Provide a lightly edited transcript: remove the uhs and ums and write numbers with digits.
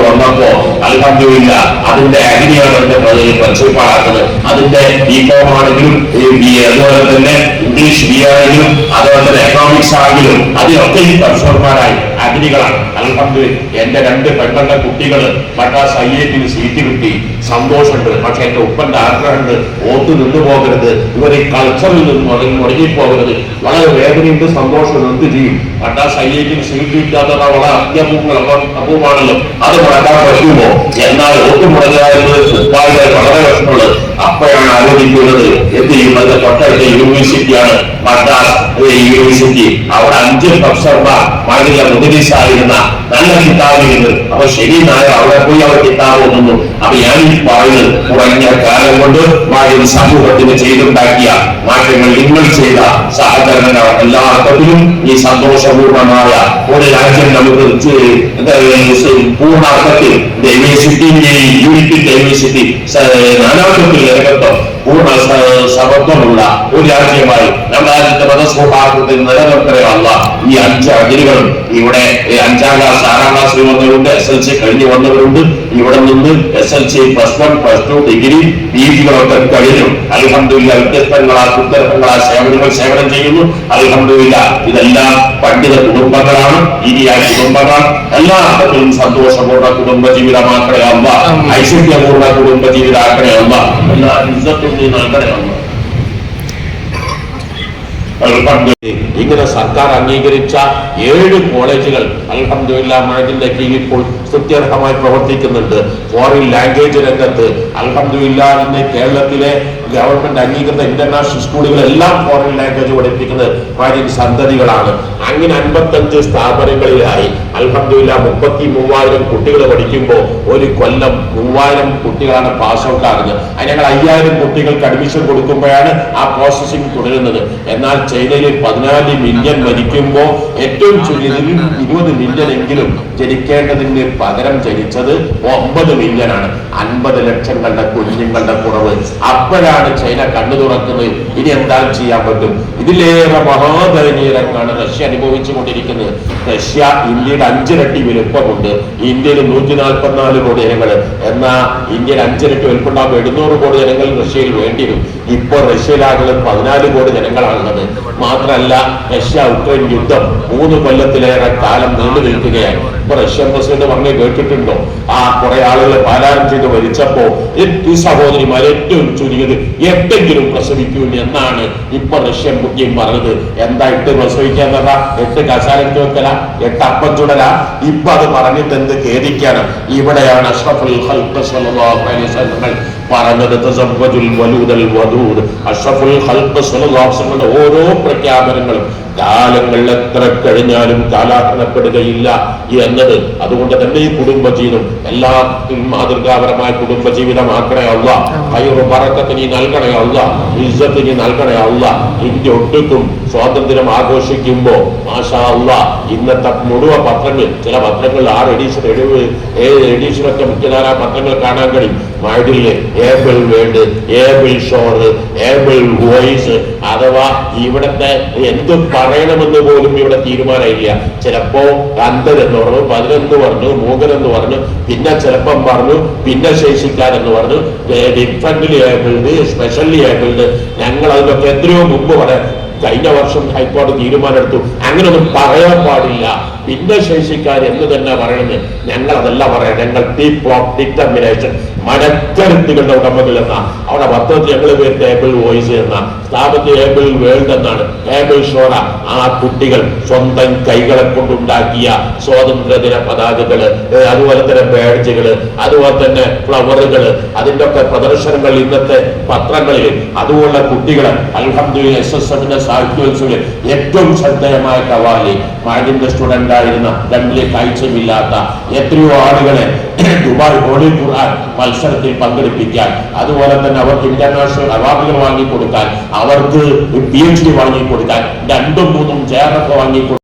വന്നപ്പോ അൽഹംദുലില്ലാ അതിന്റെ അഗ്നിയാണ് എന്റെ പ്രിൻസിപ്പാളാക്കുന്നത്. അതിന്റെ ബികോം ആണെങ്കിലും അതുപോലെ തന്നെ ഇംഗ്ലീഷ് ബി ആണെങ്കിലും അതുപോലെ തന്നെ എക്കണോമിക്സ് ആണെങ്കിലും അതിലൊക്കെ ഈ പ്രൊഫസർമാരായി അഗ്നികളാണ്. അൽഹംദുലില്ലാ എന്റെ 2 പെങ്ങളുടെ കുട്ടികൾ മദ്രാസ് IIT സീറ്റ് കിട്ടി, സന്തോഷമുണ്ട്. പക്ഷെ എന്റെ ഉപ്പന്റെ ആഗ്രഹമുണ്ട്, ഓത്ത് നിന്നു പോകരുത്, ഇവർ ഈ കൾച്ചറിൽ നിന്ന് മുടങ്ങിപ്പോകരുത്. വളരെ വേദനയുണ്ട്, സന്തോഷമുണ്ട്. എന്ത് ചെയ്യും? മദ്രാസ് IIT സീറ്റ് കിട്ടാത്ത വളരെ അപൂർവമാണല്ലോ. അത് മുടക്കാൻ പറ്റുമോ? എന്നാൽ ഓത്ത് മുടങ്ങാറുള്ളത് ഉപ്പായുടെ വളരെ വിഷമമുള്ളത്. അപ്പോഴാണ് ആലോചിക്കുന്നത് എന്ത് ചെയ്യും? അത് തൊട്ടടുത്ത യൂണിവേഴ്സിറ്റിയാണ് മദ്രാസ് യൂണിവേഴ്സിറ്റി. അവിടെ 5 പ്രൊഫസർമാർ വളരെ മുദ്രീസായിരുന്ന നല്ല കിതാബിരുന്നു. അപ്പൊ ശരി നായ അവിടെ പോയി അവർ കിതാബ് ഒന്നുന്നു. അപ്പൊ ഞാൻ ഈ പറയുന്നത് കുറഞ്ഞ കാലം കൊണ്ട് മാറി സമൂഹത്തിന് ചെയ്തുണ്ടാക്കിയ മാറ്റങ്ങൾ, നിങ്ങൾ ചെയ്ത സഹകരണങ്ങൾ എല്ലാ അർത്ഥത്തിലും ഈ സന്തോഷപൂർണമായ ഒരു രാജ്യം നമുക്ക് പൂർണ്ണ അർത്ഥത്തിൽ ഡൈവേഴ്സിറ്റിന്റെയും യൂണിറ്റി ഡൈവേഴ്സിറ്റി നാനാത്വത്തിൽ രംഗത്തും പൂർണ്ണ സമത്വമുള്ള ഒരു രാജ്യമായി നമ്മുടെ രാജ്യത്തെ മതസൗഹാർദ്ദത്തിൽ നിലനിർത്തുകയല്ല. ഈ 5 അഗ്നികളും ഇവിടെ 5ാം ക്ലാസ് 6ാം ക്ലാസ്സിൽ വന്നവരുണ്ട്, SLC കഴിഞ്ഞ് വന്നവരുണ്ട്. ഇവിടെ നിന്ന് SLC +1 +2 ഡിഗ്രി PGകളൊക്കെ കഴിഞ്ഞു. അൽഹംദുലില്ലാ വ്യത്യസ്തങ്ങളാ സേവനം ചെയ്യുന്നു. അൽഹംദുലില്ലാ ഇതെല്ലാം പണ്ഡിത കുടുംബങ്ങളാണ്, ഇനിയായ കുടുംബങ്ങളാണ്. എല്ലാ അർത്ഥത്തിലും സന്തോഷപൂർണ്ണ കുടുംബജീവിതമാക്കണേ അല്ല, ഐശ്വര്യപൂർണ്ണ കുടുംബജീവിതമാക്കണേ അല്ല, എല്ലാ ഇസ്സത്തും നൽകണേ അല്ല. ഇങ്ങനെ സർക്കാർ അംഗീകരിച്ച 7 കോളേജുകൾ അൽഹംദുലില്ലാ മഴജിന്റെ കീഴിൽ ഇപ്പോൾ സ്തുത്യർഹമായി പ്രവർത്തിക്കുന്നുണ്ട്. ഫോറിൻ ലാംഗ്വേജ് രംഗത്ത് അൽഹംദുലില്ലാ ഇന്ന് കേരളത്തിലെ ഗവൺമെന്റ് അംഗീകൃത ഇന്റർനാഷണൽ സ്കൂളുകളെല്ലാം ഫോറിൻ ലാംഗ്വേജ് പഠിപ്പിക്കുന്നത് മഴജിൻ സന്തതികളാണ്. അങ്ങനെ 55 സ്ഥാപനങ്ങളിലായി അൽഹംദുലില്ലാ 33,000 കുട്ടികൾ പഠിക്കുമ്പോൾ ഒരു കൊല്ലം 3,000 കുട്ടികളാണ് പാസ് ഔട്ട് ആകുന്നത്. അതിന് ഞങ്ങൾ 5,000 കുട്ടികൾക്ക് അഡ്മിഷൻ കൊടുക്കുമ്പോഴാണ് ആ പ്രോസസ്സിംഗ് തുടരുന്നത്. എന്നാൽ ചൈനയിൽ 14 മില്യൺ മരിക്കുമ്പോൾ ഏറ്റവും ചുരുങ്ങിയതിൽ 20 മില്യൺ എങ്കിലും ജനിക്കേണ്ടതിന് പകരം ജനിച്ചത് 9 മില്യണാണ്. 50 ലക്ഷങ്ങളുടെ കുഞ്ഞുങ്ങളുടെ കുറവ്. അപ്പോഴാണ് ചൈന കണ്ണു തുറക്കുന്നത്. ഇനി എന്താ ചെയ്യാൻ പറ്റും? ഇതിലേറെ മഹാദയനീയരംഗമാണ് റഷ്യ അനുഭവിച്ചു കൊണ്ടിരിക്കുന്നത്. റഷ്യ ഇന്ത്യയുടെ 5 ഇരട്ടി വലുപ്പമുണ്ട്. ഇന്ത്യയിൽ 144 കോടി ജനങ്ങൾ. എന്നാൽ ഇന്ത്യയിൽ 5 ഇരട്ടി വലുപ്പമുണ്ടാകുമ്പോൾ 700 കോടി ജനങ്ങൾ റഷ്യയിൽ വേണ്ടിവരും. ഇപ്പോൾ റഷ്യയിലാകുന്നത് 14 കോടി ജനങ്ങളാണുള്ളത്. മാത്രമല്ല റഷ്യ ഉക്രൈൻ യുദ്ധം 3 കൊല്ലത്തിലേറെ കാലം നീണ്ടു നിൽക്കുകയാണ്. ഇപ്പൊ റഷ്യൻ പ്രസിഡന്റ് പറഞ്ഞ് കേട്ടിട്ടുണ്ടോ? കുറെ ആളുകൾ പാലായനം ചെയ്ത് മരിച്ചപ്പോ ഈ സഹോദരിമാർ ഏറ്റവും ചുരുങ്ങിയത് 8 പ്രസവിക്കൂ എന്നാണ് ഇപ്പൊ റഷ്യൻ പുടിൻ പറഞ്ഞത്. എന്താ 8 പ്രസവിക്കാൻ പറഞ്ഞ 8 കസാലത്ത് വെക്കല, 8 അപ്പം ചുടല? ഇപ്പൊ അത് പറഞ്ഞിട്ട് എന്ത് ഖേദിക്കാണ്? ഇവിടെയാണ് അഷ്റഫുൽ ഖൽഖ് സ്വല്ലല്ലാഹു അലൈഹി വസല്ലം പറഞ്ഞത് തസവ്വജുൽ വലൂദൽ വദൂദ്. അഷ്റഫുൽ ഖൽഖ് സ്വല്ലല്ലാഹു അലൈഹി വസല്ലം ഓരോ പ്രഖ്യാപനങ്ങളും കാലങ്ങൾ എത്ര കഴിഞ്ഞാലും കാലാഹരണപ്പെടുകയില്ല എന്നത്. അതുകൊണ്ട് തന്നെ ഈ കുടുംബജീവിതം എല്ലാത്തിനും മാതൃകാപരമായ കുടുംബജീവിതമാക്കണേ അല്ല. ഖൈറു ബറക്കത്ത് നീ നൽകണേ അല്ല, ഇസ്സത്ത് നീ നൽകണേ അല്ല. ഇന്ത്യ ഒട്ടുക്കും സ്വാതന്ത്ര്യം ആഘോഷിക്കുമ്പോ മാഷാ അല്ലാ ഇന്നത്തെ മുഴുവൻ പത്രങ്ങൾ, ചില പത്രങ്ങൾ 6 എഡിഷൻ 7 എഡിഷനൊക്കെ മുഖ്യധാരാ പത്രങ്ങൾ കാണാൻ കഴിയും. മഴയില് able world, able shore, able voice, അഥവാ ഇവിടത്തെ എന്ത് പറയണമെന്ന് പോലും ഇവിടെ തീരുമാനമില്ല. ചിലപ്പോ അന്ധരെന്ന് പറഞ്ഞു, 11 പറഞ്ഞു, മൂകരെന്ന് പറഞ്ഞു, പിന്നെ ചിലപ്പം പറഞ്ഞു പിന്നെ ശേഷിക്കാരെന്ന് പറഞ്ഞു, ഡിഫറന്റ്ലി ഏബിൾഡ്, സ്പെഷ്യലി ഏബിൾഡ്. ഞങ്ങൾ അതിനൊക്കെ എത്രയോ മുമ്പ് പറയാം. കഴിഞ്ഞ വർഷം ഹൈക്കോടതി തീരുമാനമെടുത്തു അങ്ങനെയൊന്നും പറയാൻ പാടില്ല, ഭിന്നശേഷിക്കാർ എന്ന് തന്നെ പറയണമെന്ന്. ഞങ്ങൾ അതല്ല പറയാം. ഞങ്ങൾ പീപ്പിൾ ഓഫ് ഡിറ്റർമിനേഷൻ, മനക്കരുത്തുകളുടെ ഉടമകൾ എന്ന. അവിടെ പത്രത്തിൽ ഞങ്ങൾ പേര് ഏബിൾ വോയിസ് എന്ന, സ്ഥാപനത്തിൽ ഏബിൾ വേൾഡ് എന്നാണ്, ഏബിൾ ഷോറ. ആ കുട്ടികൾ സ്വന്തം കൈകളെ കൊണ്ടുണ്ടാക്കിയ സ്വാതന്ത്ര്യദിന പതാകകള്, അതുപോലെ തന്നെ ബാഡ്ജുകള്, അതുപോലെ തന്നെ ഫ്ലവറുകള്, അതിന്റെ ഒക്കെ പ്രദർശനങ്ങൾ ഇന്നത്തെ പത്രങ്ങളിൽ. അതുപോലുള്ള കുട്ടികള് അൽഹംദുലില്ലാ SSFന്റെ സാഹിത്യോത്സവത്തിൽ ഏറ്റവും ശ്രദ്ധേയമായ കവാലി മാജിന്റെ സ്റ്റുഡന്റ് ആയിരുന്ന, രണ്ടിലെ കാഴ്ചയില്ലാത്ത എത്രയോ ആളുകളെ ദുബായ് ഹോളി ഖുർആൻ മത്സരത്തിൽ പങ്കെടുപ്പിക്കാൻ, അതുപോലെ തന്നെ അവർക്ക് ഇന്റർനാഷണൽ അവാർഡുകൾ വാങ്ങിക്കൊടുക്കാൻ, അവർക്ക് PhD വാങ്ങിക്കൊടുക്കാൻ, 2ഉം 3ഉം JRF വാങ്ങിക്കൊടുക്കാൻ